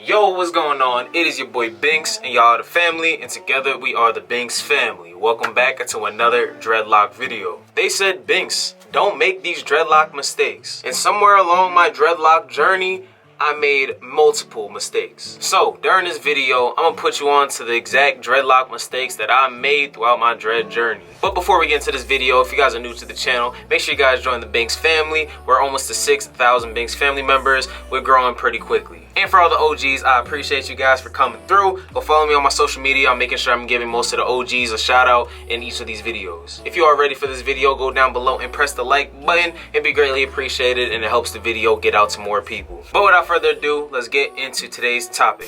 Yo, what's going on? It is your boy Binx, and y'all are the family, and together we are the Binx family. Welcome back to another Dreadlock video. They said, Binx, don't make these Dreadlock mistakes. And somewhere along my Dreadlock journey, I made multiple mistakes. So during this video, I'm gonna put you on to the exact Dreadlock mistakes that I made throughout my dread journey. But before we get into this video, if you guys are new to the channel, make sure you guys join the Binx family. We're almost to 6,000 Binx family members. We're growing pretty quickly. And for all the OGs, I appreciate you guys for coming through. Go follow me on my social media. I'm making sure I'm giving most of the OGs a shout out in each of these videos. If you are ready for this video, go down below and press the like button. It'd be greatly appreciated, and it helps the video get out to more people. But without further ado, let's get into today's topic.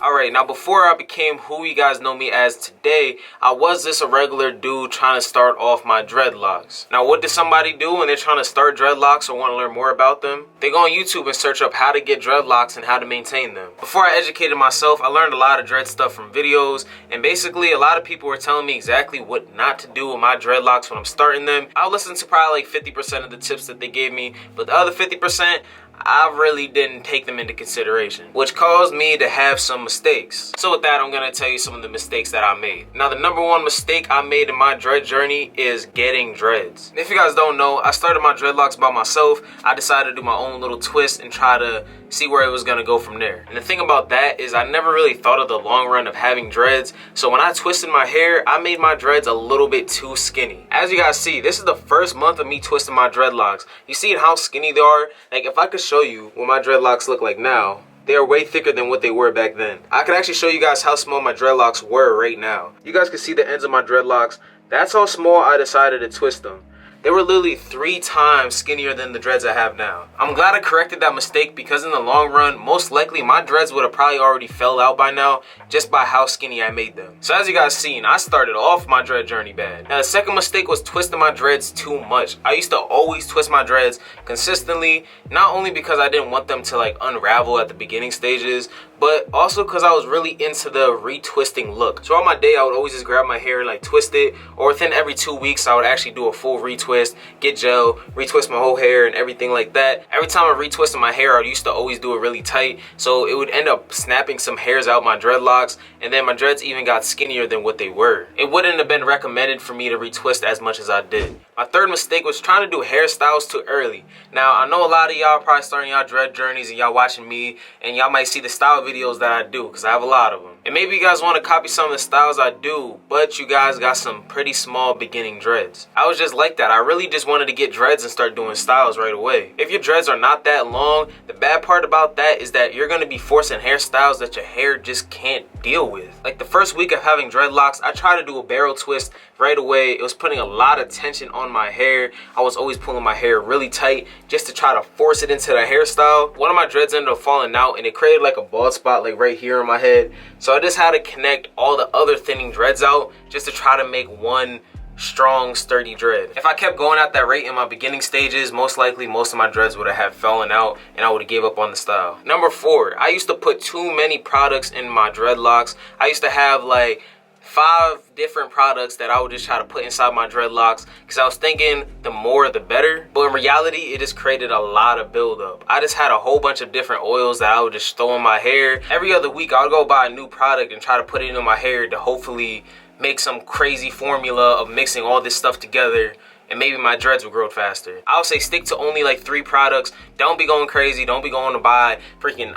Alright, now before I became who you guys know me as today, I was just a regular dude trying to start off my dreadlocks. Now what does somebody do when they're trying to start dreadlocks or want to learn more about them? They go on YouTube and search up how to get dreadlocks and how to maintain them. Before I educated myself, I learned a lot of dread stuff from videos, and basically a lot of people were telling me exactly what not to do with my dreadlocks when I'm starting them. I'll listen to probably like 50% of the tips that they gave me, but the other 50%, I really didn't take them into consideration, which caused me to have some mistakes. So with that, I'm going to tell you some of the mistakes that I made. Now, the number one mistake I made in my dread journey is getting dreads. If you guys don't know, I started my dreadlocks by myself. I decided to do my own little twist and try to see where it was going to go from there. And the thing about that is I never really thought of the long run of having dreads. So when I twisted my hair, I made my dreads a little bit too skinny. As you guys see, this is the first month of me twisting my dreadlocks. You see how skinny they are? Like, if I could show you what my dreadlocks look like now, they are way thicker than what they were back then. I could actually show you guys how small my dreadlocks were right now. You guys can see the ends of my dreadlocks. That's how small I decided to twist them. They were literally 3 times skinnier than the dreads I have now. I'm glad I corrected that mistake, because in the long run, most likely my dreads would have probably already fell out by now just by how skinny I made them. So as you guys seen, I started off my dread journey bad. Now the second mistake was twisting my dreads too much. I used to always twist my dreads consistently, not only because I didn't want them to like unravel at the beginning stages, but also because I was really into the retwisting look. Throughout my day, I would always just grab my hair and like twist it, or within every 2 weeks, I would actually do a full retwist, get gel, retwist my whole hair and everything like that. Every time I retwisted my hair, I used to always do it really tight, so it would end up snapping some hairs out my dreadlocks, and then my dreads even got skinnier than what they were. It wouldn't have been recommended for me to retwist as much as I did. My third mistake was trying to do hairstyles too early. Now, I know a lot of y'all probably starting y'all dread journeys and y'all watching me, and y'all might see the style videos that I do, because I have a lot of them. And maybe you guys want to copy some of the styles I do, but you guys got some pretty small beginning dreads. I was just like that. I really just wanted to get dreads and start doing styles right away. If your dreads are not that long, the bad part about that is that you're going to be forcing hairstyles that your hair just can't deal with. Like the first week of having dreadlocks, I tried to do a barrel twist right away. It was putting a lot of tension on my hair. I was always pulling my hair really tight just to try to force it into the hairstyle. One of my dreads ended up falling out, and it created like a bald spot like right here on my head. So I just had to connect all the other thinning dreads out just to try to make one strong, sturdy dread. If I kept going at that rate in my beginning stages, most likely most of my dreads would have fallen out and I would have gave up on the style. Number 4, I used to put too many products in my dreadlocks. I used to have like 5 different products that I would just try to put inside my dreadlocks, because I was thinking the more the better, but in reality it just created a lot of buildup. I just had a whole bunch of different oils that I would just throw in my hair. Every other week I would go buy a new product and try to put it in my hair to hopefully make some crazy formula of mixing all this stuff together, and maybe my dreads will grow faster. I would say stick to only like 3 products. Don't be going crazy. Don't be going to buy freaking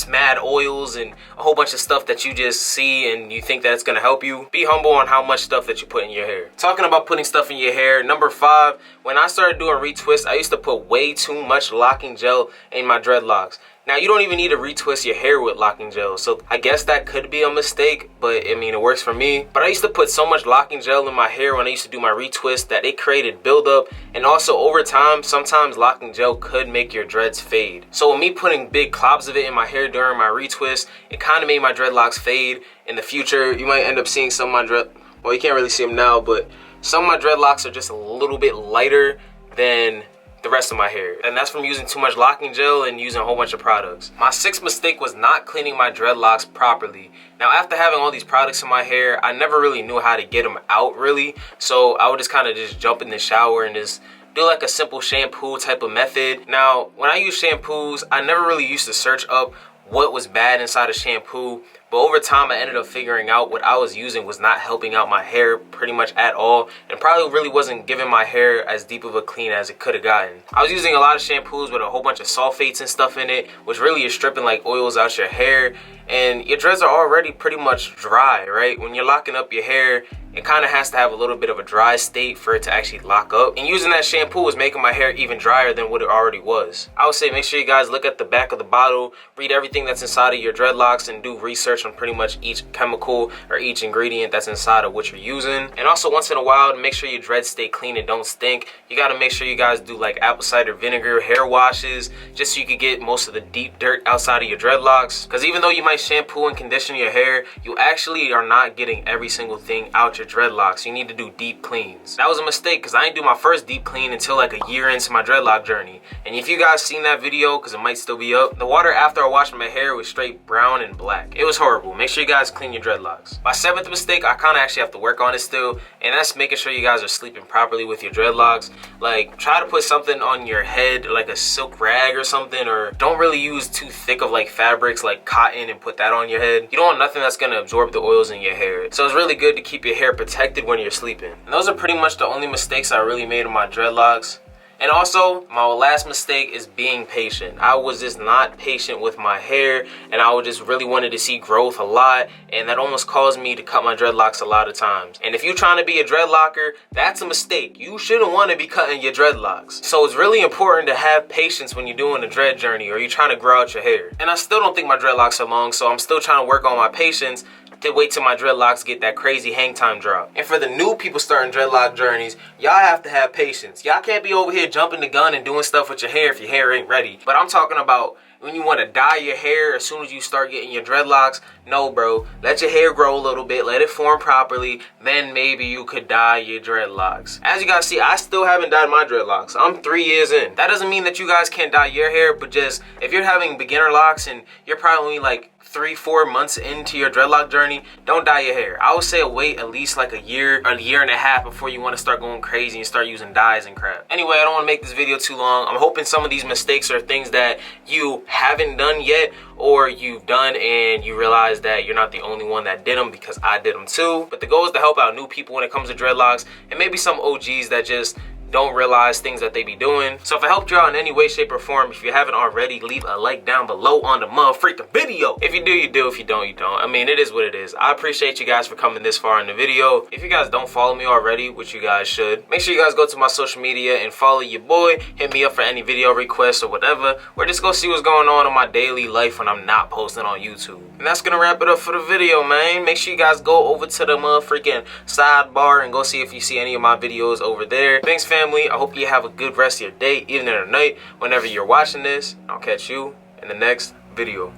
mad oils and a whole bunch of stuff that you just see and you think that it's gonna help you. Be humble on how much stuff that you put in your hair. Talking about putting stuff in your hair, number 5, when I started doing retwists, I used to put way too much locking gel in my dreadlocks. Now, you don't even need to retwist your hair with locking gel, so I guess that could be a mistake, but I mean, it works for me. But I used to put so much locking gel in my hair when I used to do my retwist that it created buildup, and also over time, sometimes locking gel could make your dreads fade. So with me putting big clobs of it in my hair during my retwist, it kind of made my dreadlocks fade. In the future, you might end up seeing some of my well, you can't really see them now, but some of my dreadlocks are just a little bit lighter than the rest of my hair, and that's from using too much locking gel and using a whole bunch of products. My 6th mistake was not cleaning my dreadlocks properly. Now, after having all these products in my hair, I never really knew how to get them out really, so I would just kind of just jump in the shower and just do like a simple shampoo type of method. Now, when I use shampoos, I never really used to search up what was bad inside of shampoo. But over time, I ended up figuring out what I was using was not helping out my hair pretty much at all, and probably really wasn't giving my hair as deep of a clean as it could have gotten. I was using a lot of shampoos with a whole bunch of sulfates and stuff in it, which really is stripping like oils out your hair, and your dreads are already pretty much dry, right? When you're locking up your hair, it kind of has to have a little bit of a dry state for it to actually lock up. And using that shampoo was making my hair even drier than what it already was. I would say make sure you guys look at the back of the bottle, read everything that's inside of your dreadlocks, and do research on pretty much each chemical or each ingredient that's inside of what you're using. And also once in a while, to make sure your dreads stay clean and don't stink, you got to make sure you guys do like apple cider vinegar hair washes, just so you can get most of the deep dirt outside of your dreadlocks. Because even though you might shampoo and condition your hair, you actually are not getting every single thing out your dreadlocks. You need to do deep cleans. That was a mistake because I didn't do my first deep clean until like a year into my dreadlock journey. And if you guys seen that video, because it might still be up, the water after I washed my hair was straight brown and black. It was horrible. Make sure you guys clean your dreadlocks. My seventh mistake, I kind of actually have to work on it still, and that's making sure you guys are sleeping properly with your dreadlocks. Like, try to put something on your head, like a silk rag or something, or don't really use too thick of like fabrics like cotton and put that on your head. You don't want nothing that's gonna absorb the oils in your hair. So it's really good to keep your hair protected when you're sleeping. And those are pretty much the only mistakes I really made in my dreadlocks. And also, my last mistake is being patient. I was just not patient with my hair, and I just really wanted to see growth a lot, and that almost caused me to cut my dreadlocks a lot of times. And if you're trying to be a dreadlocker, that's a mistake. You shouldn't want to be cutting your dreadlocks. So it's really important to have patience when you're doing a dread journey or you're trying to grow out your hair. And I still don't think my dreadlocks are long, so I'm still trying to work on my patience to wait till my dreadlocks get that crazy hang time drop. And for the new people starting dreadlock journeys, y'all have to have patience. Y'all can't be over here jumping the gun and doing stuff with your hair if your hair ain't ready. But I'm talking about when you want to dye your hair as soon as you start getting your dreadlocks. No, bro. Let your hair grow a little bit, let it form properly, then maybe you could dye your dreadlocks. As you guys see, I still haven't dyed my dreadlocks. I'm 3 years in. That doesn't mean that you guys can't dye your hair, but just if you're having beginner locks and you're probably like 3-4 months into your dreadlock journey, don't dye your hair. I would say wait at least like a year or a year and a half before you want to start going crazy and start using dyes and crap. Anyway, I don't want to make this video too long. I'm hoping some of these mistakes are things that you haven't done yet, or you've done and you realize that you're not the only one that did them, because I did them too. But the goal is to help out new people when it comes to dreadlocks, and maybe some OGs that just don't realize things that they be doing. So if I helped you out in any way, shape, or form, if you haven't already, leave a like down below on the motherfucking video. If you do, you do. If you don't, you don't. I mean, it is what it is. I appreciate you guys for coming this far in the video. If you guys don't follow me already, which you guys should, make sure you guys go to my social media and follow your boy. Hit me up for any video requests or whatever, or just go see what's going on in my daily life when I'm not posting on YouTube. And that's gonna wrap it up for the video, man. Make sure you guys go over to the motherfucking sidebar and go see if you see any of my videos over there. Thanks, family. I hope you have a good rest of your day, evening, or night, whenever you're watching this. I'll catch you in the next video.